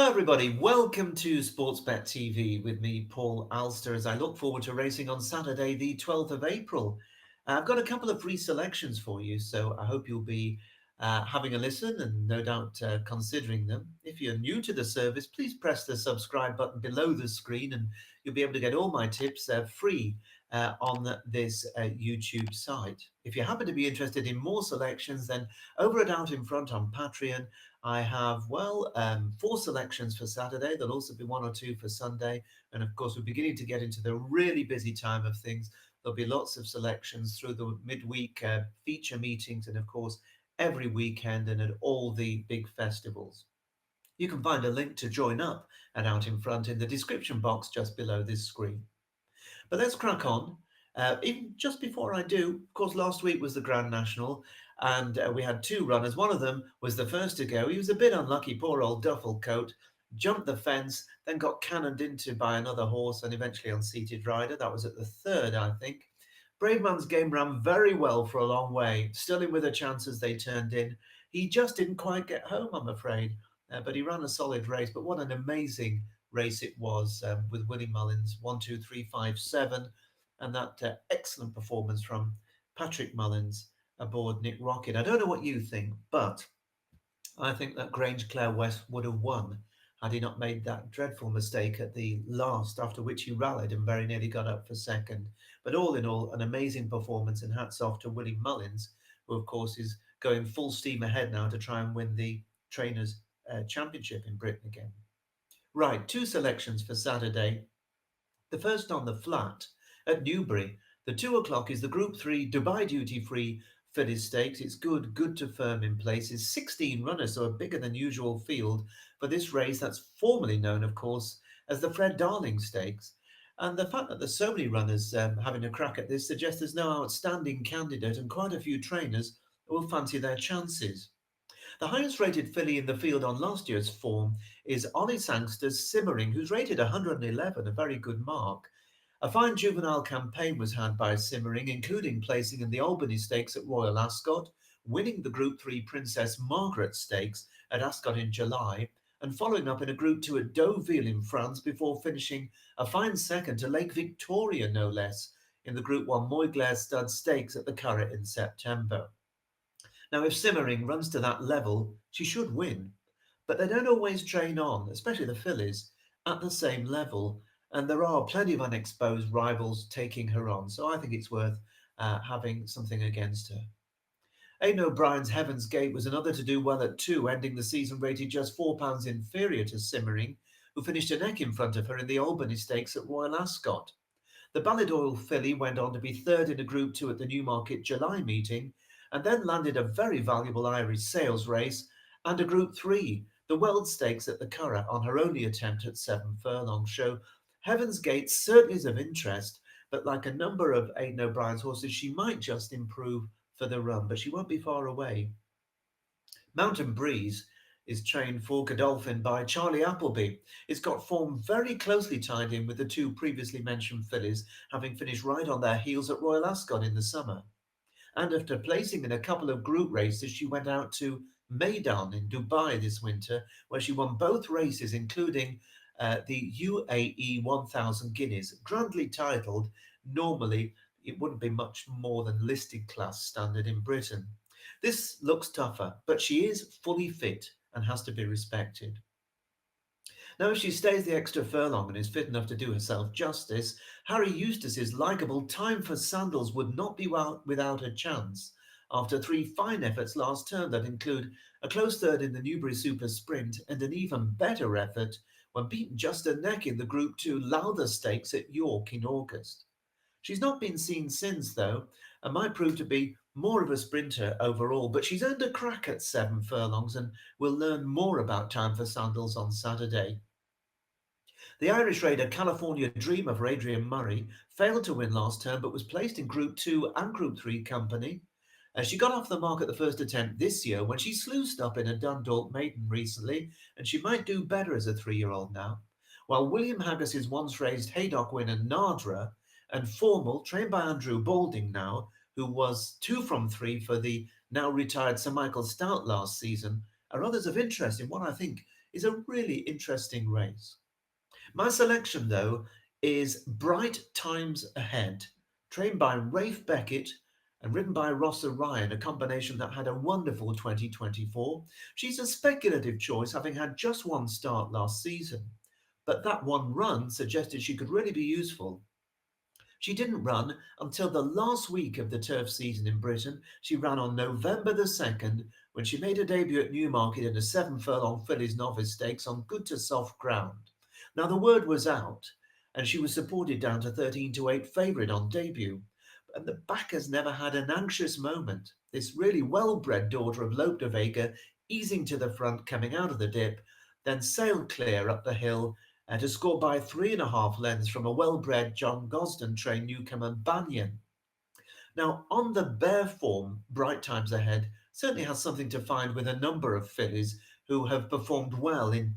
Hello, everybody. Welcome to SportsBet TV with me, Paul Alster, as I look forward to racing on Saturday, the 12th of April. I've got a couple of free selections for you, so I hope you'll be having a listen and no doubt considering them. If you're new to the service, please press the subscribe button below the screen and you'll be able to get all my tips free on this YouTube site. If you happen to be interested in more selections, then over and out in front on Patreon, I have, four selections for Saturday. There'll also be one or two for Sunday. And of course, we're beginning to get into the really busy time of things. There'll be lots of selections through the midweek feature meetings and, of course, every weekend and at all the big festivals. You can find a link to join up and Out in Front in the description box just below this screen. But let's crack on. Even just before I do, of course, last week was the Grand National, and we had two runners. One of them was the first to go. He was a bit unlucky, poor old duffel coat, jumped the fence, then got cannoned into by another horse and eventually unseated rider. That was at the third, I think. Brave Man's Game ran very well for a long way, still in with a chance as they turned in. He just didn't quite get home, I'm afraid, but he ran a solid race. But what an amazing race it was with Willie Mullins, 1, 2, 3, 5, 7, and that excellent performance from Patrick Mullins aboard Nick Rocket. I don't know what you think, but I think that Grange Clare West would have won had he not made that dreadful mistake at the last, after which he rallied and very nearly got up for second. But all in all, an amazing performance, and hats off to Willie Mullins, who of course is going full steam ahead now to try and win the Trainers' Championship in Britain again. Right, two selections for Saturday. The first on the flat at Newbury. The 2 o'clock is the Group 3 Dubai Duty Free Fillies Stakes. It's good to firm in places. 16 runners, so a bigger than usual field for this race that's formerly known, of course, as the Fred Darling Stakes. And the fact that there's so many runners having a crack at this suggests there's no outstanding candidate and quite a few trainers will fancy their chances. The highest rated filly in the field on last year's form is Ollie Sangster's Simmering, who's rated 111, a very good mark. A fine juvenile campaign was had by Simmering, including placing in the Albany Stakes at Royal Ascot, winning the Group 3 Princess Margaret Stakes at Ascot in July, and following up in a Group 2 at Deauville in France before finishing a fine second to Lake Victoria, no less, in the Group 1 Moyglare Stud Stakes at the Curragh in September. Now, if Simmering runs to that level, she should win. But they don't always train on, especially the fillies, at the same level. And there are plenty of unexposed rivals taking her on. So I think it's worth having something against her. Aidan O'Brien's Heaven's Gate was another to do well at 2, ending the season rated just £4 inferior to Simmering, who finished a neck in front of her in the Albany Stakes at Royal Ascot. The Ballydoyle filly went on to be third in a Group 2 at the Newmarket July meeting, and then landed a very valuable Irish sales race and a Group 3, the Weld Stakes at the Curragh, on her only attempt at 7 furlongs. So Heaven's Gate certainly is of interest, but like a number of Aidan O'Brien's horses, she might just improve for the run, but she won't be far away. Mountain Breeze is trained for Godolphin by Charlie Appleby. It's got form very closely tied in with the two previously mentioned fillies, having finished right on their heels at Royal Ascot in the summer. And after placing in a couple of group races, she went out to Meydan in Dubai this winter, where she won both races, including the UAE 1000 Guineas, grandly titled. Normally, it wouldn't be much more than listed class standard in Britain. This looks tougher, but she is fully fit and has to be respected. Now, if she stays the extra furlong and is fit enough to do herself justice, Harry Eustace's likeable Time for Sandals would not be without a chance after 3 fine efforts last term that include a close third in the Newbury Super Sprint and an even better effort when beaten just a neck in the Group 2 Lowther Stakes at York in August. She's not been seen since, though, and might prove to be more of a sprinter overall, but she's earned a crack at 7 furlongs, and we'll learn more about Time for Sandals on Saturday. The Irish raider California Dreamer for Adrian Murray failed to win last term, but was placed in Group 2 and Group 3 company. She got off the mark at the first attempt this year when she sluiced up in a Dundalk maiden recently, and she might do better as a 3-year-old now. While William Haggas's once-raised Haydock winner Nardra and Formal, trained by Andrew Balding now, who was 2 from 3 for the now retired Sir Michael Stout last season, are others of interest in what I think is a really interesting race. My selection, though, is Bright Times Ahead, trained by Rafe Beckett and ridden by Rossa Ryan, a combination that had a wonderful 2024. She's a speculative choice, having had just one start last season, but that one run suggested she could really be useful. She didn't run until the last week of the turf season in Britain. She ran on November the 2nd when she made her debut at Newmarket in a 7 furlong fillies novice stakes on good to soft ground. Now the word was out and she was supported down to 13-8 favourite on debut. And the backers never had an anxious moment. This really well-bred daughter of Lope de Vega easing to the front coming out of the dip, then sailed clear up the hill to score by 3.5 lengths from a well-bred John Gosden trained newcomer Banyan. Now, on the bare form, Bright Times Ahead certainly has something to find with a number of fillies who have performed well in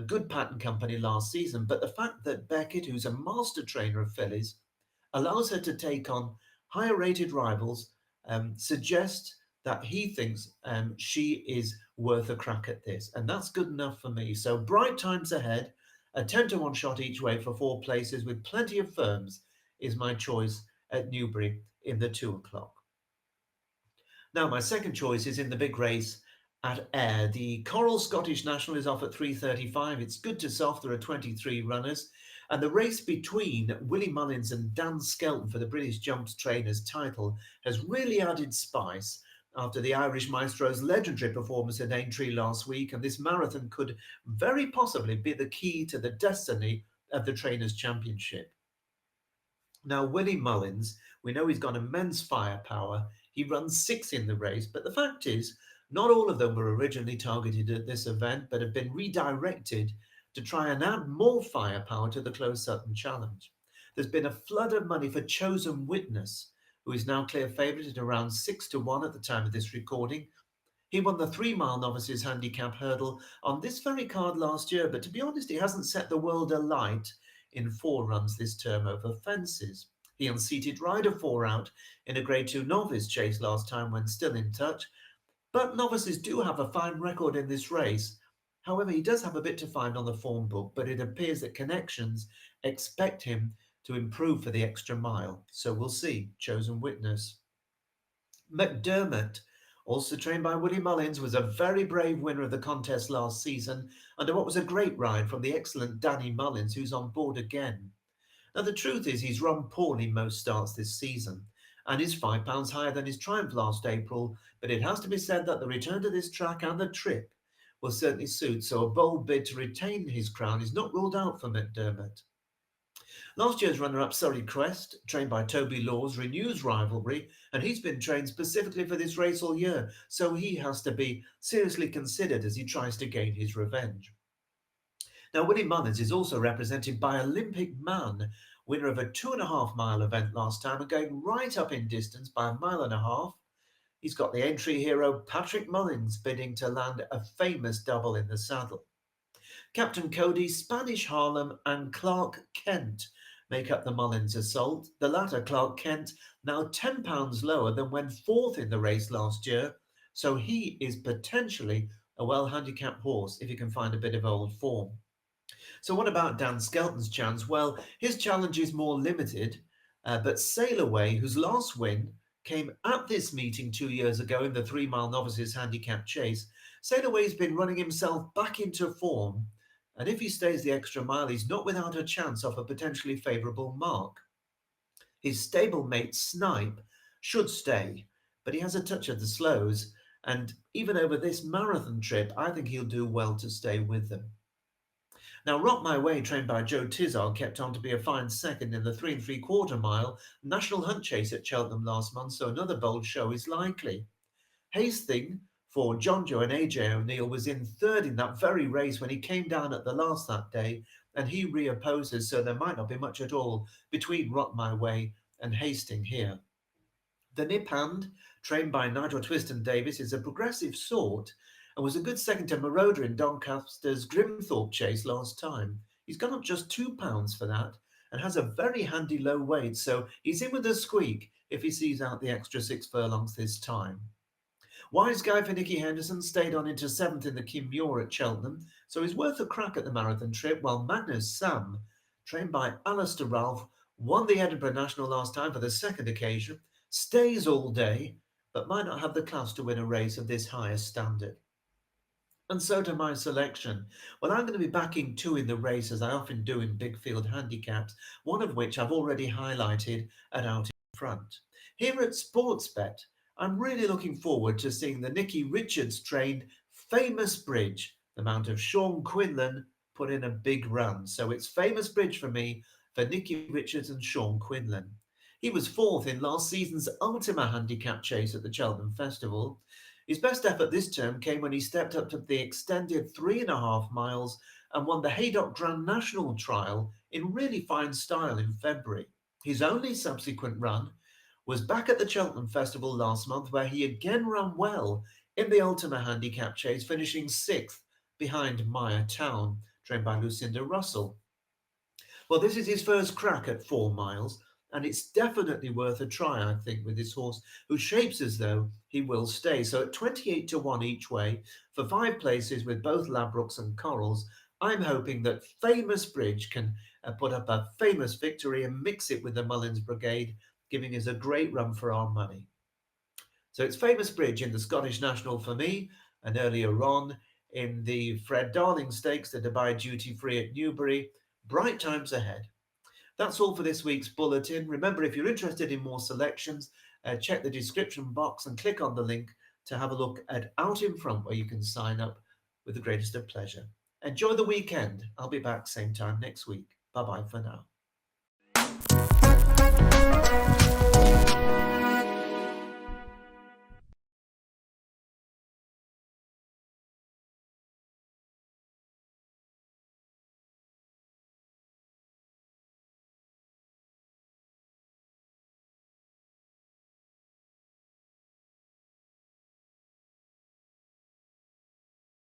good pattern company last season. But the fact that Beckett, who's a master trainer of fillies, allows her to take on higher rated rivals suggests that he thinks she is worth a crack at this. And that's good enough for me. So Bright Times Ahead, a 10-1 shot each way for 4 places with plenty of firms is my choice at Newbury in the 2 o'clock. Now, my second choice is in the big race at Ayr. The Coral Scottish National is off at 3:35. It's good to soft. There are 23 runners. And the race between Willie Mullins and Dan Skelton for the British Jumps Trainers title has really added spice after the Irish Maestro's legendary performance at Aintree last week. And this marathon could very possibly be the key to the destiny of the Trainers' Championship. Now, Willie Mullins, we know he's got immense firepower. He runs 6 in the race, but the fact is, not all of them were originally targeted at this event, but have been redirected to try and add more firepower to the Close Sutton Challenge. There's been a flood of money for Chosen Witness, who is now clear favourite at around 6-1 at the time of this recording. He won the 3 mile novices handicap hurdle on this very card last year, but to be honest, he hasn't set the world alight in 4 runs this term over fences. He unseated Rider 4 out in a Grade 2 novice chase last time when still in touch, but novices do have a fine record in this race. However, he does have a bit to find on the form book, but it appears that connections expect him to improve for the extra mile. So we'll see. Chosen Witness. McDermott, also trained by Willie Mullins, was a very brave winner of the contest last season under what was a great ride from the excellent Danny Mullins, who's on board again. Now, the truth is he's run poorly most starts this season and is £5 higher than his triumph last April, but it has to be said that the return to this track and the trip will certainly suit, so a bold bid to retain his crown is not ruled out for McDermott. Last year's runner-up Surrey Crest, trained by Toby Laws, renews rivalry, and he's been trained specifically for this race all year, so he has to be seriously considered as he tries to gain his revenge. Now, Willie Mullins is also represented by Olympic Man, winner of a 2.5 mile event last time and going right up in distance by 1.5 miles. He's got the entry hero Patrick Mullins bidding to land a famous double in the saddle. Captain Cody, Spanish Harlem and Clark Kent make up the Mullins assault. The latter, Clark Kent, now £10 lower than when 4th in the race last year, so he is potentially a well-handicapped horse if he can find a bit of old form. So what about Dan Skelton's chance? Well, his challenge is more limited, but Sealiway, whose last win came at this meeting 2 years ago in the 3 mile novices handicap chase, Sealiway's been running himself back into form, and if he stays the extra mile, he's not without a chance off a potentially favourable mark. His stablemate Snipe should stay, but he has a touch of the slows, and even over this marathon trip, I think he'll do well to stay with them. Now, Rock My Way, trained by Joe Tizard, kept on to be a fine second in the 3 3/4 mile National Hunt Chase at Cheltenham last month, so another bold show is likely. Hastings for John Joe and AJ O'Neill was in 3rd in that very race when he came down at the last that day, and he reopposes, so there might not be much at all between Rock My Way and Hastings here. The Nip Hand, trained by Nigel Twiston Davis, is a progressive sort and was a good second to Marauder in Doncaster's Grimthorpe chase last time. He's gone up just £2 for that and has a very handy low weight, so he's in with a squeak if he sees out the extra 6 furlongs this time. Wise guy for Nicky Henderson stayed on into seventh in the Kimura at Cheltenham, so he's worth a crack at the marathon trip, while Magnus Sam, trained by Alster Ralph, won the Edinburgh National last time for the second occasion, stays all day, but might not have the class to win a race of this higher standard. And so to my selection. Well, I'm going to be backing two in the race, as I often do in big field handicaps, one of which I've already highlighted and out in front. Here at SportsBet, I'm really looking forward to seeing the Nicky Richards trained Famous Bridge, the mount of Sean Quinlan, put in a big run. So it's Famous Bridge for me for Nicky Richards and Sean Quinlan. He was fourth in last season's Ultima handicap chase at the Cheltenham Festival. His best effort this term came when he stepped up to the extended 3.5 miles and won the Haydock Grand National trial in really fine style in February. His only subsequent run was back at the Cheltenham Festival last month, where he again ran well in the Ultima handicap chase, finishing sixth behind Maya Town, trained by Lucinda Russell. Well, this is his first crack at 4 miles, and it's definitely worth a try, I think, with this horse, who shapes as though he will stay. So at 28 to 1 each way, for 5 places with both Labrooks and Corals, I'm hoping that Famous Bridge can put up a famous victory and mix it with the Mullins Brigade, giving us a great run for our money. So it's Famous Bridge in the Scottish National for me, and earlier on in the Fred Darling Stakes, the Dubai Duty Free at Newbury. Bright times ahead. That's all for this week's bulletin. Remember, if you're interested in more selections, check the description box and click on the link to have a look at Out in Front, where you can sign up with the greatest of pleasure. Enjoy the weekend. I'll be back same time next week. Bye-bye for now.